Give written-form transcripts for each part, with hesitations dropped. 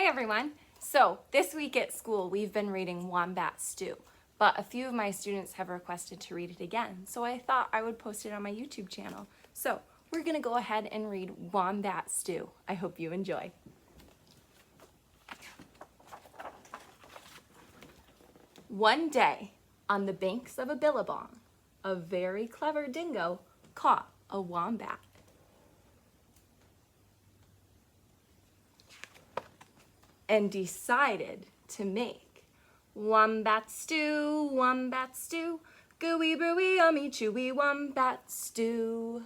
Hi everyone. So this week at school we've been reading Wombat Stew, but a few of my students have requested to read it again, so I thought I would post it on my YouTube channel. So we're gonna go ahead and read Wombat Stew. I hope you enjoy. One day, on the banks of a billabong, a very clever dingo caught a wombat. And decided to make wombat stew, gooey, brewy, yummy, chewy wombat stew.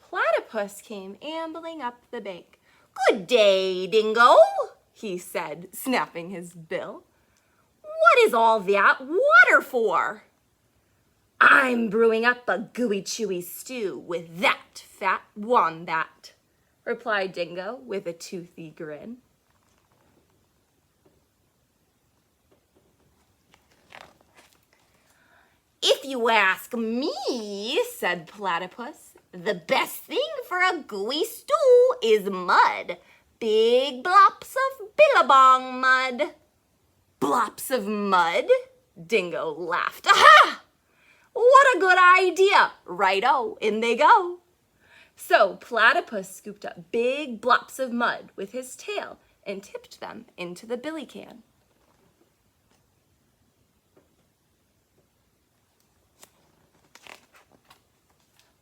Platypus came ambling up the bank. "Good day, Dingo," he said, snapping his bill. "What is all that water for?" "I'm brewing up a gooey chewy stew with that fat wombat," replied Dingo with a toothy grin. "If you ask me," said Platypus, "the best thing for a gooey stew is mud. Big blops of billabong mud." "Blops of mud?" Dingo laughed. "Aha! What a good idea! Righto, in they go." So Platypus scooped up big blops of mud with his tail and tipped them into the billy can.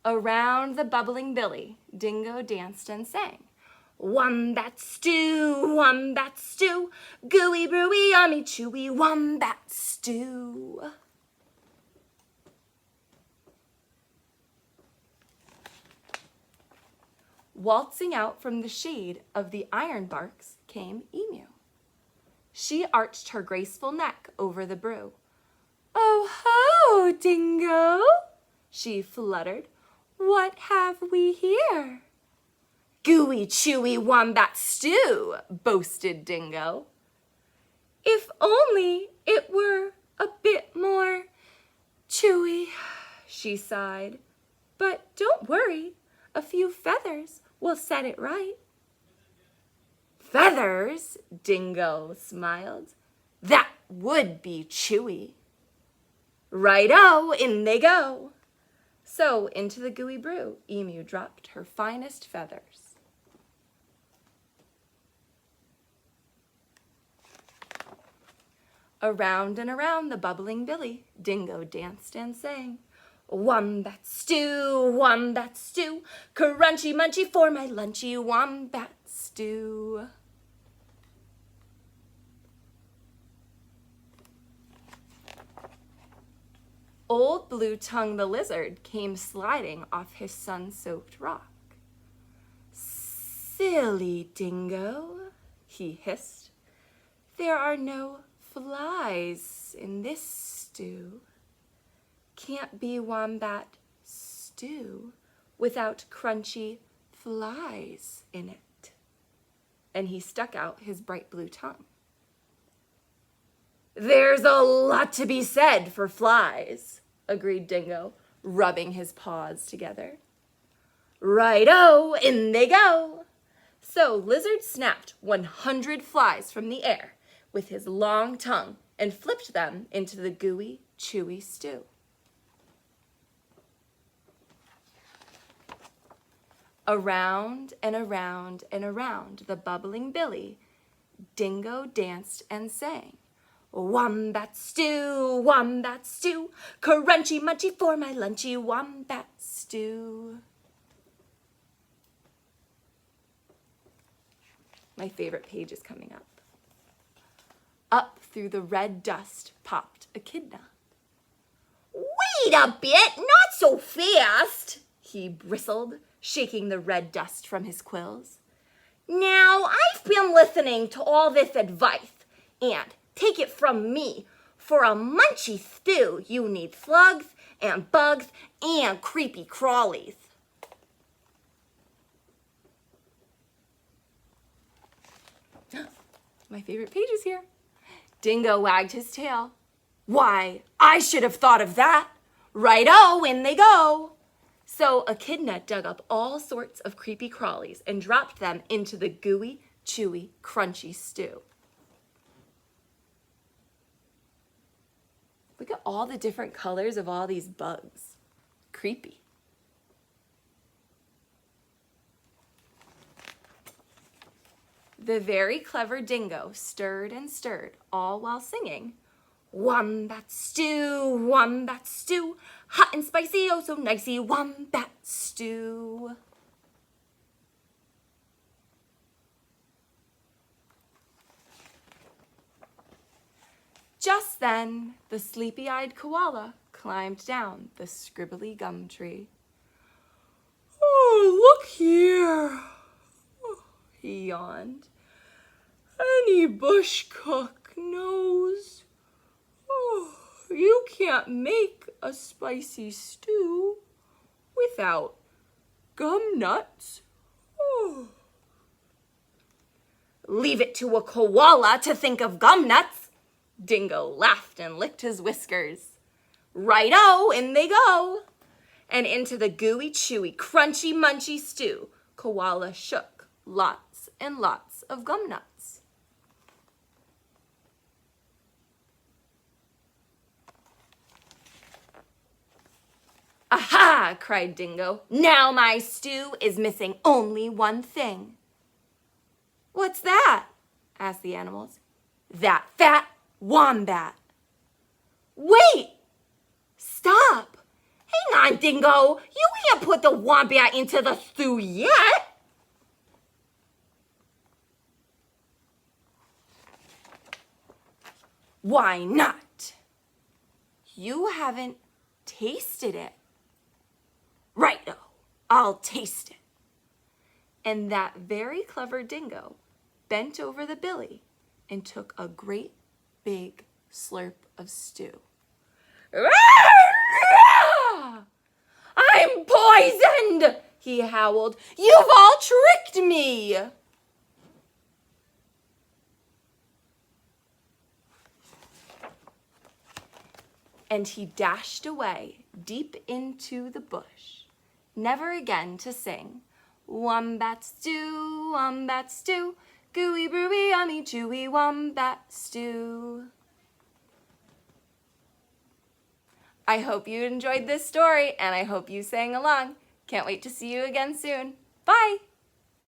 Around the bubbling billy, Dingo danced and sang. "Wombat stew, gooey, brewy, yummy, chewy wombat stew." Waltzing out from the shade of the ironbarks came Emu. She arched her graceful neck over the brew. "Oh ho, Dingo," she fluttered. "What have we here?" "Gooey, chewy wombat stew," boasted Dingo. "If only it were a bit more chewy," she sighed. "But don't worry, a few feathers will set it right." "Feathers?" Dingo smiled. "That would be chewy." Righto, in they go. So into the gooey brew, Emu dropped her finest feathers. Around and around the bubbling billy, Dingo danced and sang. "Wombat stew, crunchy munchy for my lunchy wombat stew." Old Blue Tongue the lizard came sliding off his sun-soaked rock. "Silly Dingo," he hissed. "There are no flies in this stew. Can't be wombat stew without crunchy flies in it." And he stuck out his bright blue tongue. "There's a lot to be said for flies," agreed Dingo, rubbing his paws together. Righto, in they go. So Lizard snapped 100 flies from the air with his long tongue and flipped them into the gooey, chewy stew. Around and around and around the bubbling billy, Dingo danced and sang. "Wombat stew, crunchy munchy for my lunchy wombat stew." My favorite page is coming up. Up through the red dust popped Echidna. "Wait a bit, not so fast," he bristled, shaking the red dust from his quills. "Now, I've been listening to all this advice, and take it from me, for a munchy stew, you need slugs and bugs and creepy crawlies." My favorite page is here. Dingo wagged his tail. "Why, I should have thought of that. Righto, in they go." So Echidna dug up all sorts of creepy crawlies and dropped them into the gooey, chewy, crunchy stew. Look at all the different colors of all these bugs. Creepy. The very clever dingo stirred and stirred, all while singing, "Wombat stew, wombat stew, hot and spicy, oh so nicey, wombat stew." Just then, the sleepy-eyed koala climbed down the scribbly gum tree. "Oh, look here," he yawned. "Any bush cook knows. Oh, you can't make a spicy stew without gum nuts." Oh. "Leave it to a koala to think of gum nuts." Dingo laughed and licked his whiskers. "Right-o, in they go." And into the gooey, chewy, crunchy, munchy stew, koala shook lots and lots of gum nuts. "Aha!" cried Dingo. "Now my stew is missing only one thing." "What's that?" asked the animals. "That fat wombat." "Wait! Stop! Hang on, Dingo! You can't put the wombat into the stew yet!" "Why not?" "You haven't tasted it." "Righto, I'll taste it." And that very clever Dingo bent over the billy and took a great big slurp of stew. "I'm poisoned!" he howled. "You've all tricked me!" And he dashed away deep into the bush, never again to sing, "Wombat stew, gooey, brewy, yummy, chewy, wombat stew." I hope you enjoyed this story, and I hope you sang along. Can't wait to see you again soon. Bye!